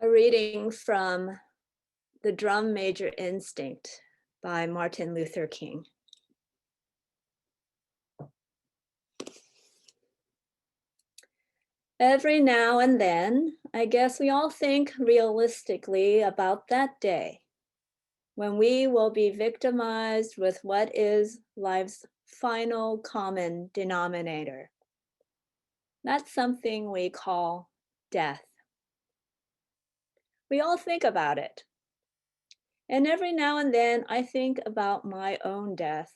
A reading from The Drum Major Instinct by Martin Luther King. Every now and then, I guess we all think realistically about that day when we will be victimized with what is life's final common denominator. That's something we call death. We all think about it. And every now and then, I think about my own death,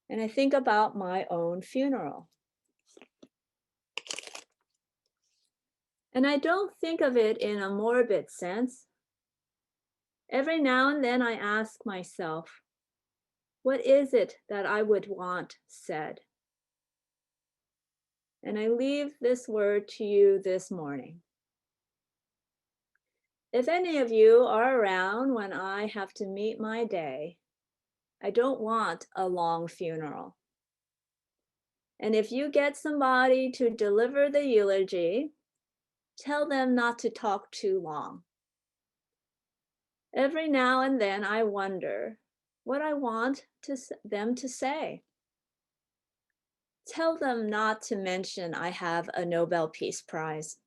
and I think about my own funeral. And I don't think of it in a morbid sense. Every now and then I ask myself, what is it that I would want said? And I leave this word to you this morning. If any of you are around when I have to meet my day, I don't want a long funeral. And if you get somebody to deliver the eulogy, tell them not to talk too long. Every now and then I wonder what I want them to say. Tell them not to mention I have a Nobel Peace Prize.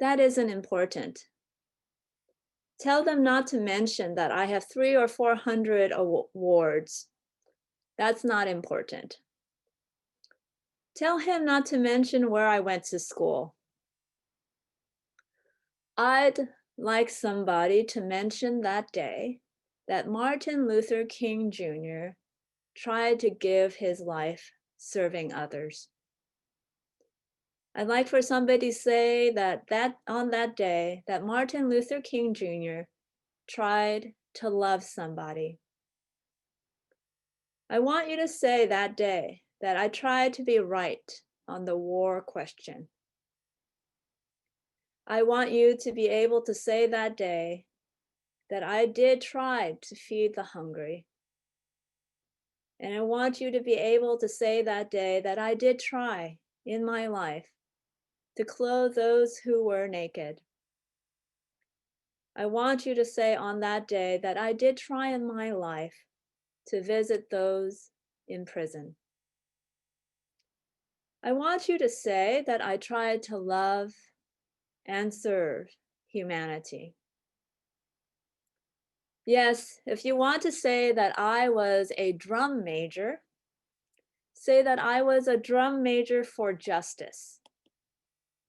That isn't important. Tell them not to mention that I have 300 or 400 awards. That's not important. Tell him not to mention where I went to school. I'd like somebody to mention that day that Martin Luther King Jr. tried to give his life serving others. I'd like for somebody to say that on that day that Martin Luther King Jr. tried to love somebody. I want you to say that day that I tried to be right on the war question. I want you to be able to say that day that I did try to feed the hungry. And I want you to be able to say that day that I did try in my life to clothe those who were naked. I want you to say on that day that I did try in my life to visit those in prison. I want you to say that I tried to love and serve humanity. Yes, if you want to say that I was a drum major, say that I was a drum major for justice.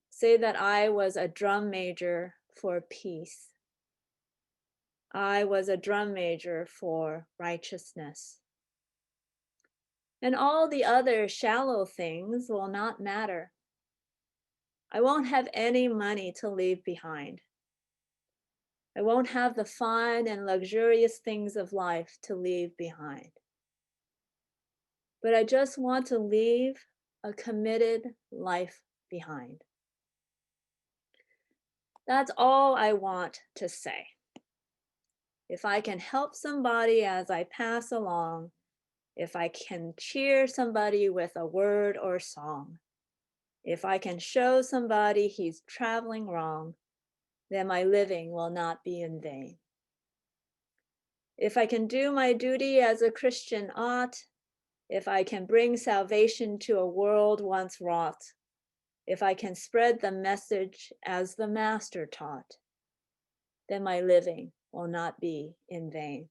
Say that I was a drum major for peace. I was a drum major for righteousness. And all the other shallow things will not matter. I won't have any money to leave behind. I won't have the fine and luxurious things of life to leave behind. But I just want to leave a committed life behind. That's all I want to say. If I can help somebody as I pass along, if I can cheer somebody with a word or song, if I can show somebody he's traveling wrong, then my living will not be in vain. If I can do my duty as a Christian ought, if I can bring salvation to a world once wrought, if I can spread the message as the Master taught, then my living will not be in vain.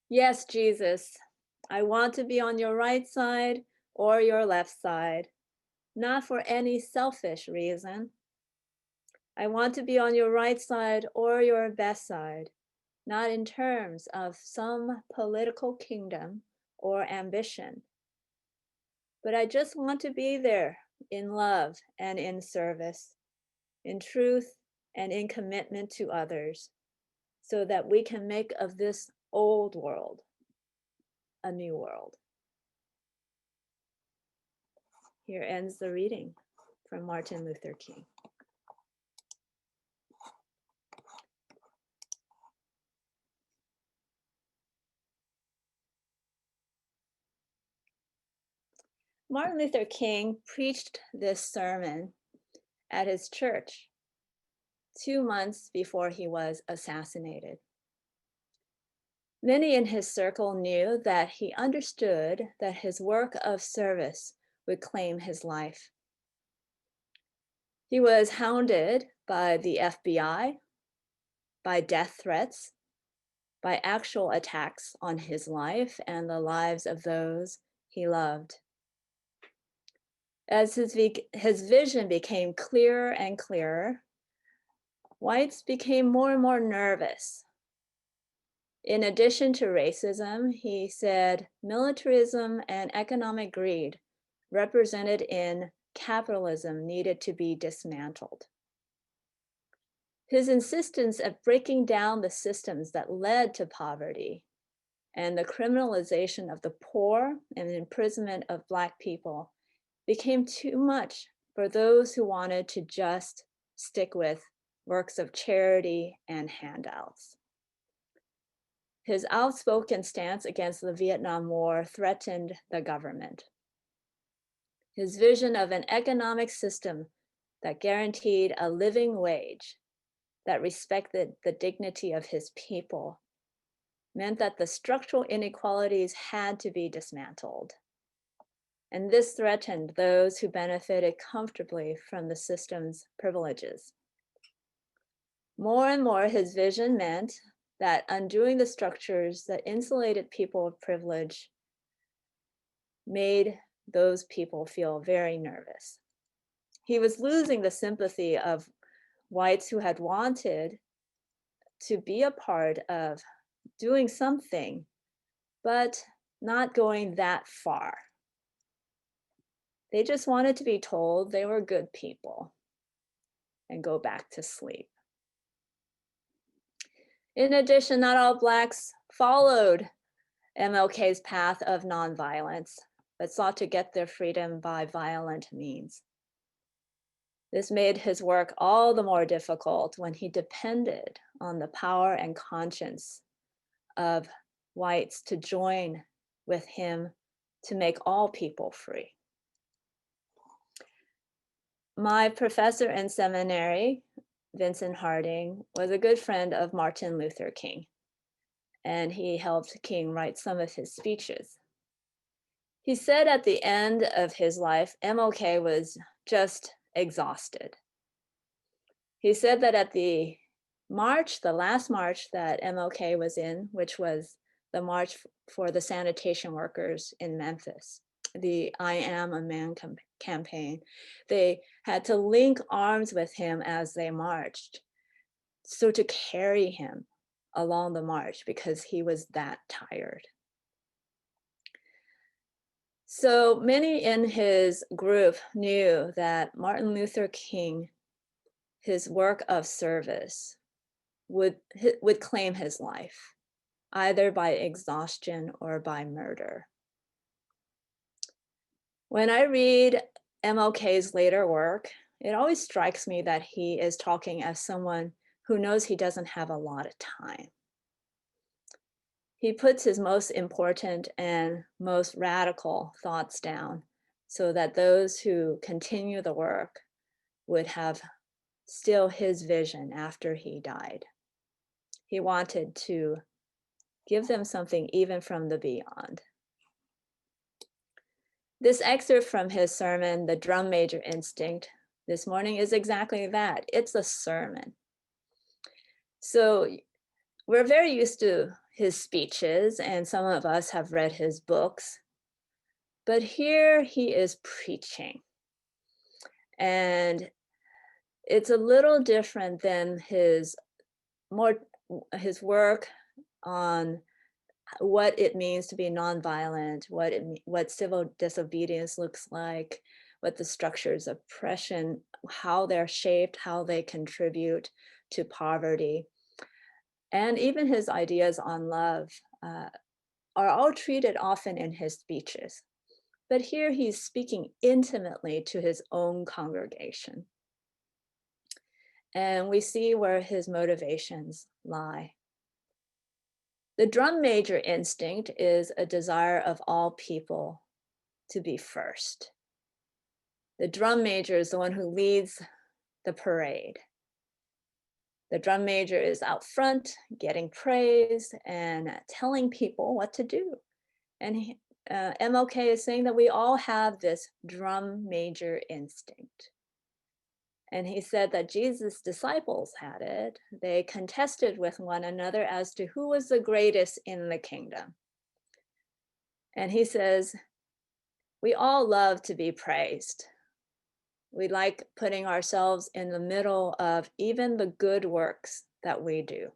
Yes, Jesus, I want to be on your right side or your left side, not for any selfish reason. I want to be on your right side or your best side, not in terms of some political kingdom or ambition, but I just want to be there in love and in service, in truth and in commitment to others, so that we can make of this old world a new world. Here ends the reading from Martin Luther King. Martin Luther King preached this sermon at his church 2 months before he was assassinated. Many in his circle knew that he understood that his work of service would claim his life. He was hounded by the FBI, by death threats, by actual attacks on his life and the lives of those he loved. As his vision became clearer and clearer, whites became more and more nervous. In addition to racism, he said militarism and economic greed represented in capitalism needed to be dismantled. His insistence at breaking down the systems that led to poverty and the criminalization of the poor and the imprisonment of Black people became too much for those who wanted to just stick with works of charity and handouts. His outspoken stance against the Vietnam War threatened the government. His vision of an economic system that guaranteed a living wage that respected the dignity of his people meant that the structural inequalities had to be dismantled. And this threatened those who benefited comfortably from the system's privileges. More and more, his vision meant that undoing the structures that insulated people of privilege made those people feel very nervous. He was losing the sympathy of whites who had wanted to be a part of doing something, but not going that far. They just wanted to be told they were good people and go back to sleep. In addition, not all Blacks followed MLK's path of nonviolence, but sought to get their freedom by violent means. This made his work all the more difficult when he depended on the power and conscience of whites to join with him to make all people free. My professor in seminary, Vincent Harding, was a good friend of Martin Luther King, and he helped King write some of his speeches. He said at the end of his life, MLK was just exhausted. He said that at the last march that MLK was in, which was the march for the sanitation workers in Memphis, the I Am a Man campaign, they had to link arms with him as they marched, so to carry him along the march because he was that tired. So many in his group knew that Martin Luther King, his work of service, would claim his life, either by exhaustion or by murder. When I read MLK's later work, it always strikes me that he is talking as someone who knows he doesn't have a lot of time. He puts his most important and most radical thoughts down so that those who continue the work would have still his vision after he died. He wanted to give them something even from the beyond. This excerpt from his sermon, The Drum Major Instinct, this morning is exactly that. It's a sermon. So we're very used to his speeches, and some of us have read his books, but here he is preaching. And it's a little different than his work on what it means to be nonviolent, what civil disobedience looks like, what the structures of oppression, how they're shaped, how they contribute to poverty. And even his ideas on love are all treated often in his speeches. But here he's speaking intimately to his own congregation. And we see where his motivations lie. The drum major instinct is a desire of all people to be first. The drum major is the one who leads the parade. The drum major is out front, getting praise and telling people what to do. And MLK is saying that we all have this drum major instinct. And he said that Jesus' disciples had it. They contested with one another as to who was the greatest in the kingdom. And he says, we all love to be praised. We like putting ourselves in the middle of even the good works that we do.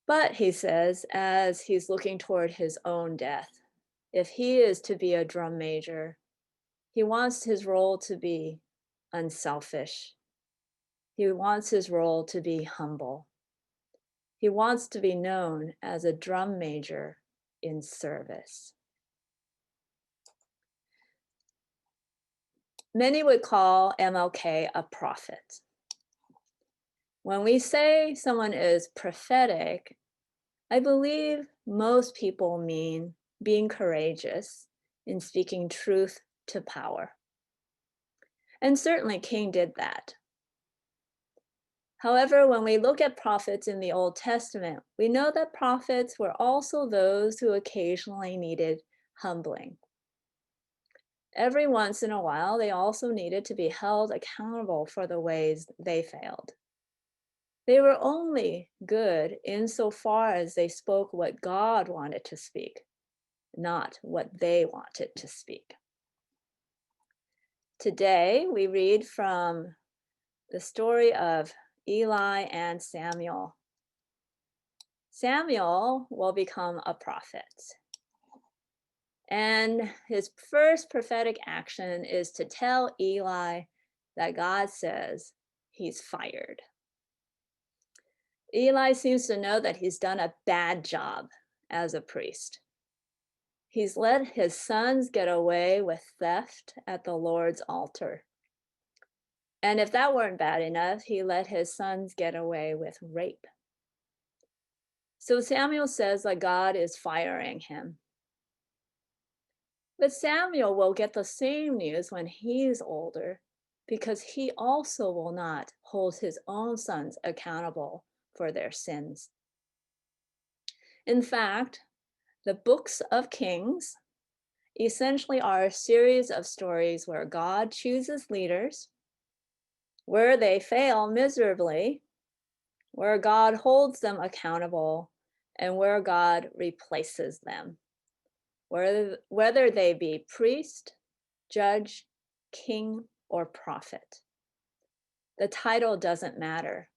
But he says, as he's looking toward his own death, if he is to be a drum major, he wants his role to be unselfish. He wants his role to be humble. He wants to be known as a drum major in service. Many would call MLK a prophet. When we say someone is prophetic, I believe most people mean being courageous in speaking truth to power. And certainly King did that. However, when we look at prophets in the Old Testament, we know that prophets were also those who occasionally needed humbling. Every once in a while, they also needed to be held accountable for the ways they failed. They were only good insofar as they spoke what God wanted to speak, not what they wanted to speak. Today, we read from the story of Eli and Samuel. Samuel will become a prophet. And his first prophetic action is to tell Eli that God says he's fired. Eli seems to know that he's done a bad job as a priest. He's let his sons get away with theft at the Lord's altar. And if that weren't bad enough, he let his sons get away with rape. So Samuel says that God is firing him. But Samuel will get the same news when he's older, because he also will not hold his own sons accountable for their sins. In fact, the books of Kings essentially are a series of stories where God chooses leaders, where they fail miserably, where God holds them accountable, and where God replaces them, whether they be priest, judge, king, or prophet. The title doesn't matter.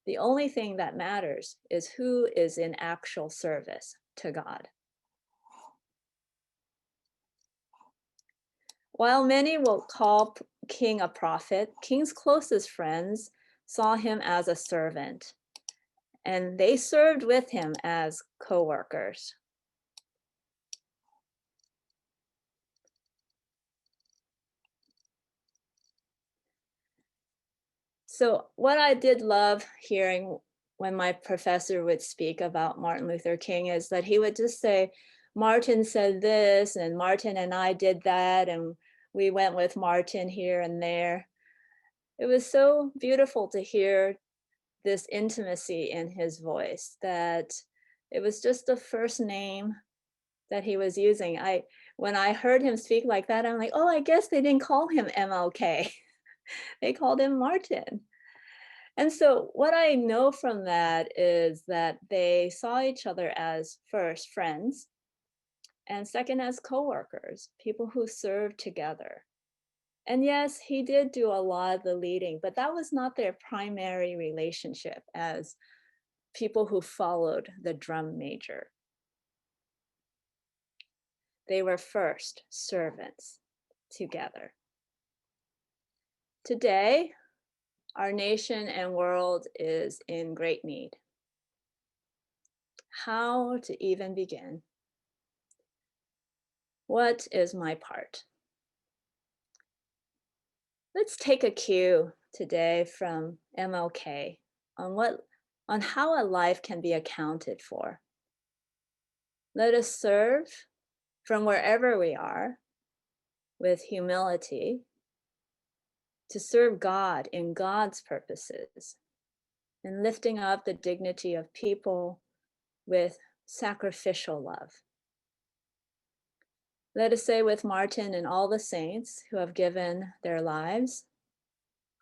The only thing that matters is who is in actual service to God. While many will call King a prophet, King's closest friends saw him as a servant, and they served with him as co-workers. So what I did love hearing when my professor would speak about Martin Luther King is that he would just say, Martin said this, and Martin and I did that, and we went with Martin here and there. It was so beautiful to hear this intimacy in his voice, that it was just the first name that he was using. When I heard him speak like that, I'm like, oh, I guess they didn't call him MLK. They called him Martin. And so what I know from that is that they saw each other as first friends, and second as co-workers, people who served together. And yes, he did do a lot of the leading, but that was not their primary relationship as people who followed the drum major. They were first servants together. Today, our nation and world is in great need. How to even begin? What is my part? Let's take a cue today from MLK on how a life can be accounted for. Let us serve from wherever we are with humility, to serve God in God's purposes, and lifting up the dignity of people with sacrificial love. Let us say with Martin and all the saints who have given their lives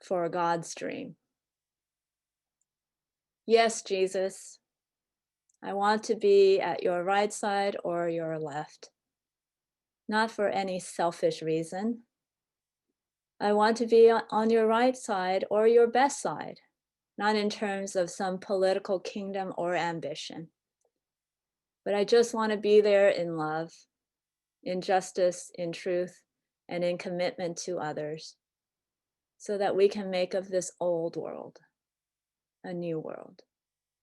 for God's dream. Yes, Jesus, I want to be at your right side or your left, not for any selfish reason. I want to be on your right side or your best side, not in terms of some political kingdom or ambition. But I just want to be there in love, in justice, in truth, and in commitment to others, so that we can make of this old world a new world.